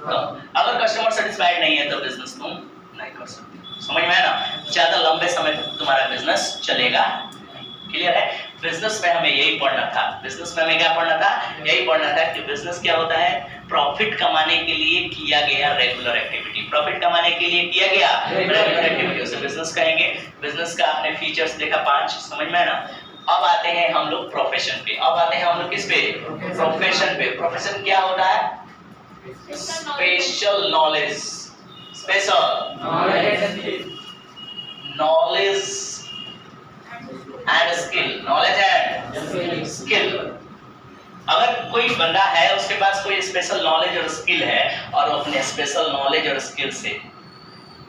तो अगर customer satisfied नहीं है तो बिजनेस तुम नहीं कर सकते। समझ में आया ना? ज्यादा लंबे समय तक तुम्हारा बिजनेस चलेगा। क्लियर है? बिजनेस में हमें यही पढ़ना था। बिजनेस में हमें क्या पढ़ना था? यही पढ़ना था कि बिजनेस क्या होता है? प्रॉफिट कमाने के लिए किया गया रेगुलर एक्टिविटी। प्रॉफिट कमाने के लिए किया गया रेगुलर एक्टिविटी, उसे बिजनेस कहेंगे। बिजनेस का आपने फीचर्स देखा 5, समझ में है ना? अब आते हैं हम लोग प्रोफेशन पे। अब आते हैं हम लोग किस पे? प्रोफेशन पे। प्रोफेशन क्या होता है? Special knowledge, special knowledge and skill, knowledge and skill. अगर कोई बंदा है उसके पास कोई स्पेशल नॉलेज और स्किल है और वो अपने स्पेशल नॉलेज और स्किल से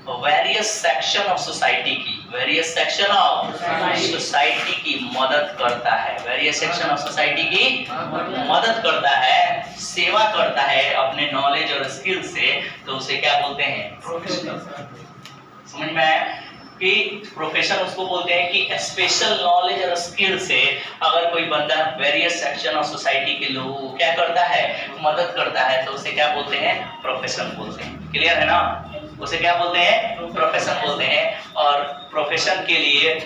वेरियस सेक्शन ऑफ सोसाइटी की, वेरियस सेक्शन ऑफ सोसाइटी की मदद करता है, वेरियस सेक्शन ऑफ सोसाइटी की मदद करता है, सेवा करता है अपने नॉलेज और स्किल से, तो उसे क्या बोलते हैं? प्रोफेशनल। समझ में आया कि प्रोफेशन उसको बोलते हैं कि स्पेशल नॉलेज और स्किल से अगर कोई बंदा वेरियस सेक्शन ऑफ सोसाइटी के लोगों को क्या करता है? मदद करता है, तो उसे क्या बोलते हैं? प्रोफेशन बोलते हैं। क्लियर है ना? उसे क्या बोलते हैं? प्रोफेशन बोलते हैं। और प्रोफेशन के लिए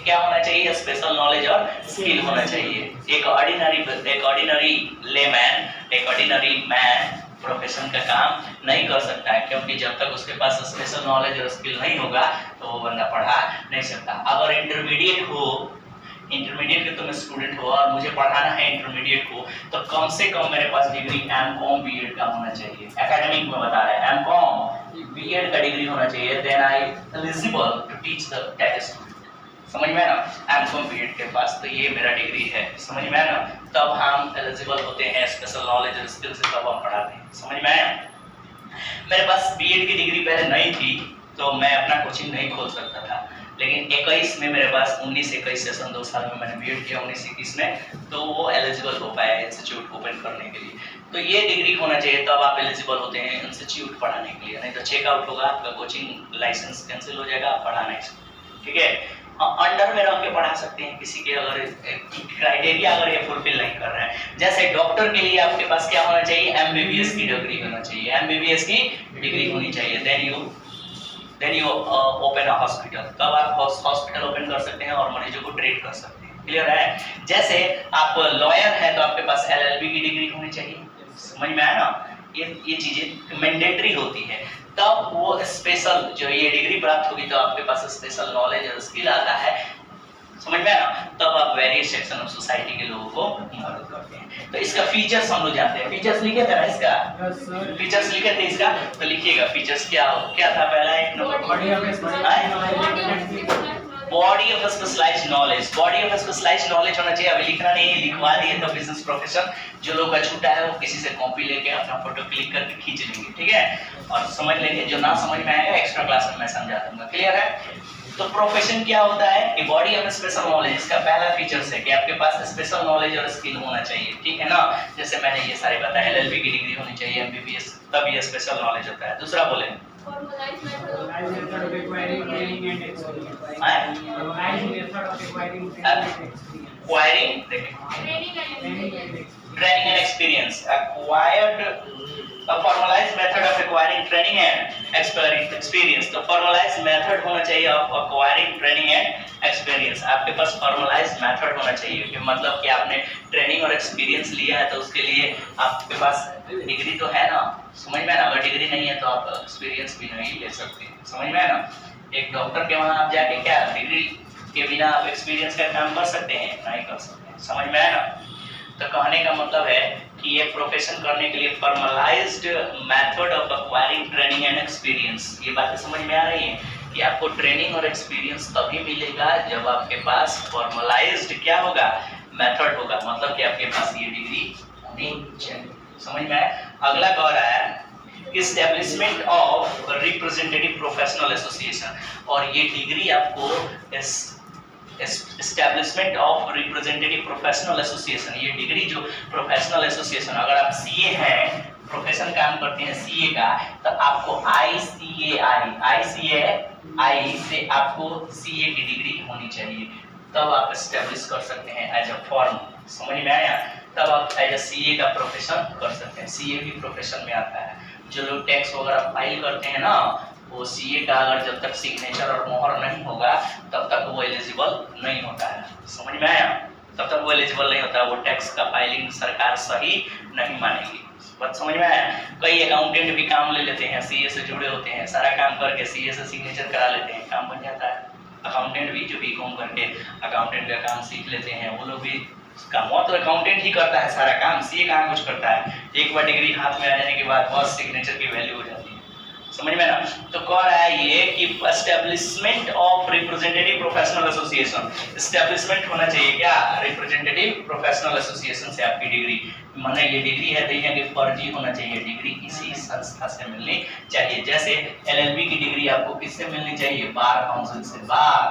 क्या होना चाहिए? स्पेशल नॉलेज और स्किल होना चाहिए। एक ऑर्डिनरी लेमैन, एक ऑर्डिनरी मैन प्रोफेशन का काम नहीं कर सकता है, क्योंकि जब तक उसके पास स्पेशल नॉलेज और स्किल नहीं होगा तो वो बंदा पढ़ा नहीं सकता। अगर इंटरमीडिएट के तुम स्टूडेंट हो और मुझे पढ़ाना है इंटरमीडिएट को, तो कम से कम मेरे पास डिग्री एमकॉम बीएड का होना चाहिए। एकेडमिक में बता रहा है एमकॉम बीएड का डिग्री होना चाहिए, then I eligible to teach the that student. समझ में है ना? एमकॉम बीएड के पास तो ये मेरा डिग्री है, समझ में है ना? तब हम एलिजिबल होते हैं स्पेशल नॉलेज और स्किल से, तब हम पढ़ाते हैं। समझ में आया? मेरे पास बीएड की डिग्री पहले नहीं थी तो मैं अपना कोचिंग नहीं खोल सकता था, लेकिन 21 में मेरे पास 19-21 सेशन 2 साल में मैंने बीएड किया 19-21 में, तो वो एलिजिबल हो पाया इंस्टीट्यूट ओपन करने के लिए। तो ये डिग्री होना चाहिए, तब आप एलिजिबल होते हैं इंस्टीट्यूट पढ़ाने के लिए, नहीं तो चेकआउट होगा, आपका कोचिंग लाइसेंस कैंसिल हो जाएगा, आप पढ़ा नहीं सकते। ठीक है? अंडर में रह के पढ़ा सकते हैं किसी के, अगर क्राइटेरिया अगर ये फुलफिल नहीं कर रहा है। जैसे डॉक्टर के लिए आपके पास क्या होना चाहिए? एमबीबीएस की डिग्री होना चाहिए, एमबीबीएस की डिग्री होनी चाहिए। Then you open a hospital, तब आप हॉस्पिटल ओपन कर सकते हैं और मरीजों को ट्रीट कर सकते हैं। क्लियर है? जैसे आप लॉयर हैं तो आपके पास एलएलबी की डिग्री होनी चाहिए। समझ में आया ना? ये चीजें मैंडेटरी होती है, तब वो स्पेशल जो ये डिग्री प्राप्त होगी तो आपके पास स्पेशल नॉलेज और स्किल आता है। समझ में आया ना? तब आप वेरियस सेक्शन ऑफ सोसाइटी के लोगों को मदद करते हैं। तो इसका फीचर्स हम लोग जानते हैं। फीचर्स लिखे थे ना इसका? फीचर्स लिखे थे इसका, तो लिखिएगा फीचर्स क्या था? पहला एक number body of specialised knowledge. Body of specialised knowledge होना चाहिए। अभी लिखना नहीं है, लिखवा दिए तो बिजनेस प्रोफेशन जो लोग का छूटा है वो किसी से कॉपी लेके अपना फोटो क्लिक करके खींच लेंगे। ठीक है? और समझ लेंगे, जो ना समझ में आएगा एक्स्ट्रा क्लास में मैं समझा दूंगा। क्लियर है? तो प्रोफेशन क्या होता है कि बॉडी ऑफ स्पेशल नॉलेज। इसका पहला फीचर्स है कि आपके पास स्पेशल नॉलेज और स्किल होना चाहिए। ठीक है ना? जैसे मैंने ये सारे बताया, एलएलबी की डिग्री होनी चाहिए, एमबीबीएस, तब ये स्पेशल नॉलेज होता है। दूसरा बोले formalized method of acquiring training and experience. Acquiring training and experience. Acquired a formalized method of acquiring training and experience. तो formalized method होना चाहिए of acquiring training and experience. आपके पास formalized method होना चाहिए कि मतलब कि आपने ट्रेनिंग और एक्सपीरियंस लिया है तो उसके लिए आपके पास डिग्री तो है ना? समझ में है ना? अगर डिग्री नहीं है तो आप एक्सपीरियंस भी नहीं ले सकते। समझ में है ना? एक डॉक्टर के वहाँ आप जाके क्या डिग्री के बिना आप एक्सपीरियंस का काम कर सकते हैं? नहीं कर सकते। समझ में है ना? तो कहने का मतलब है कि ये प्रोफेशन करने के लिए formalised method of acquiring training and experience, ये बातें समझ में आ रही हैं कि आपको ट्रेनिंग और एक्सपीरियंस तभी मिलेगा जब आपके पास फॉर्मलाइज्ड क्या होगा? मेथड होगा, मतलब कि आपके पास ये डिग्री होनी चाहिए। समझ में आया? अगला कह रहा है establishment of representative professional association, और ये डिग्री आपको establishment of representative professional association, ये डिग्री जो प्रोफेशनल एसोसिएशन, अगर आप सीए हैं, प्रोफेशन काम करते हैं सीए का, तो आपको आईसीएआई से आपको सीए की डिग्री होनी चाहिए, तब आप एस्टैब्लिश कर सकते हैं एज अ फर्म। समझ में आया? तब आप एज ए सीए का प्रोफेशन कर सकते हैं। सीए भी प्रोफेशन में आता है। जो लोग टैक्स वगैरह फाइल करते हैं ना, वो सीए का अगर जब तक सिग्नेचर और मोहर नहीं होगा तब तक वो एलिजिबल नहीं होता है। समझ में आया? तब तक वो एलिजिबल नहीं होता है, वो टैक्स का फाइलिंग सरकार सही नहीं मानेगी। बात समझ में आया? कई अकाउंटेंट भी काम ले लेते हैं, सीए से जुड़े होते हैं, सारा काम करके सीए से सिग्नेचर करा लेते हैं, काम बन जाता है। अकाउंटेंट भी जो बीकॉम करके अकाउंटेंट का काम सीख लेते हैं, वो लोग भी काम, वो तो अकाउंटेंट ही करता है सारा काम, सीए कहाँ कुछ करता है। एक बार डिग्री हाथ में आ जाने के बाद बस सिग्नेचर की वैल्यू हो जाती है। समझ में ना? तो कह रहा है ये कि establishment of representative professional association, establishment होना चाहिए क्या? रिप्रेजेंटेटिव प्रोफेशनल एसोसिएशन से आपकी डिग्री, माने ये डिग्री है तो यहाँ की फर्जी होना चाहिए, डिग्री किसी संस्था से मिलनी चाहिए। जैसे एलएलबी की डिग्री आपको किससे मिलनी चाहिए? बार काउंसिल से। बार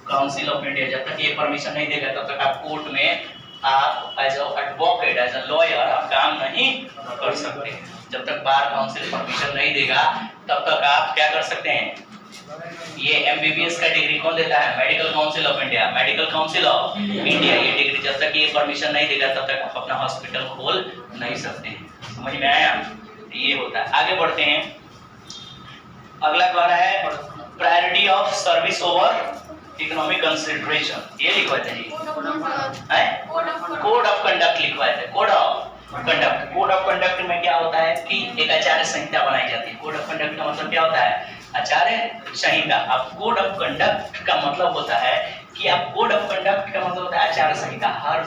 काउंसिल ऑफ इंडिया जब तक ये परमिशन नहीं देगा तब तक आप कोर्ट में आप as advocate, as a lawyer आप काम नहीं कर सकते। जब तक बार काउंसिल परमिशन नहीं देगा तब तक आप क्या कर सकते हैं? ये एमबीबीएस का डिग्री कौन देता है? Medical council of India, medical council of India. ये डिग्री जब तक ये परमिशन नहीं देगा तब तक आप अपना हॉस्पिटल खोल नहीं सकते। समझ में आया? ये होता है। आगे बढ़ते हैं। अगला कह रहा है priority of service over economic consideration. ये लिखवाते हैं कोड ऑफ कंडक्ट लिखवाते हैं। Code of conduct, code of conduct में क्या होता है कि एक आचार्य संहिता बनाई जाती है। कोड ऑफ कंडक्ट का मतलब क्या होता है? आचार्य संहिता। अब कोड ऑफ कंडक्ट का मतलब होता है कि आप कोड ऑफ कंडक्ट का मतलब होता है आचार्य संहिता। हर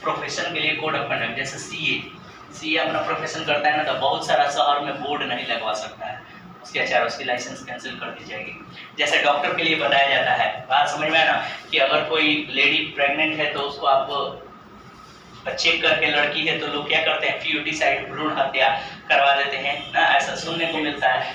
प्रोफेशन के लिए कोड ऑफ कंडक्ट, जैसे सीए अपना प्रोफेशन करता है ना, तो बहुत सारा शहर में बोर्ड नहीं लगवा सकता है, उसके आचार्य उसकी लाइसेंस कैंसिल कर दी जाएगी। जैसे डॉक्टर के लिए बताया जाता है, बात समझ में आया ना, कि अगर कोई लेडी प्रेग्नेंट है तो उसको आप चेक करके, लड़की है तो लोग क्या करते हैं? फीटिसाइड, भ्रूण हत्या करवा देते हैं ना, ऐसा सुनने को मिलता है।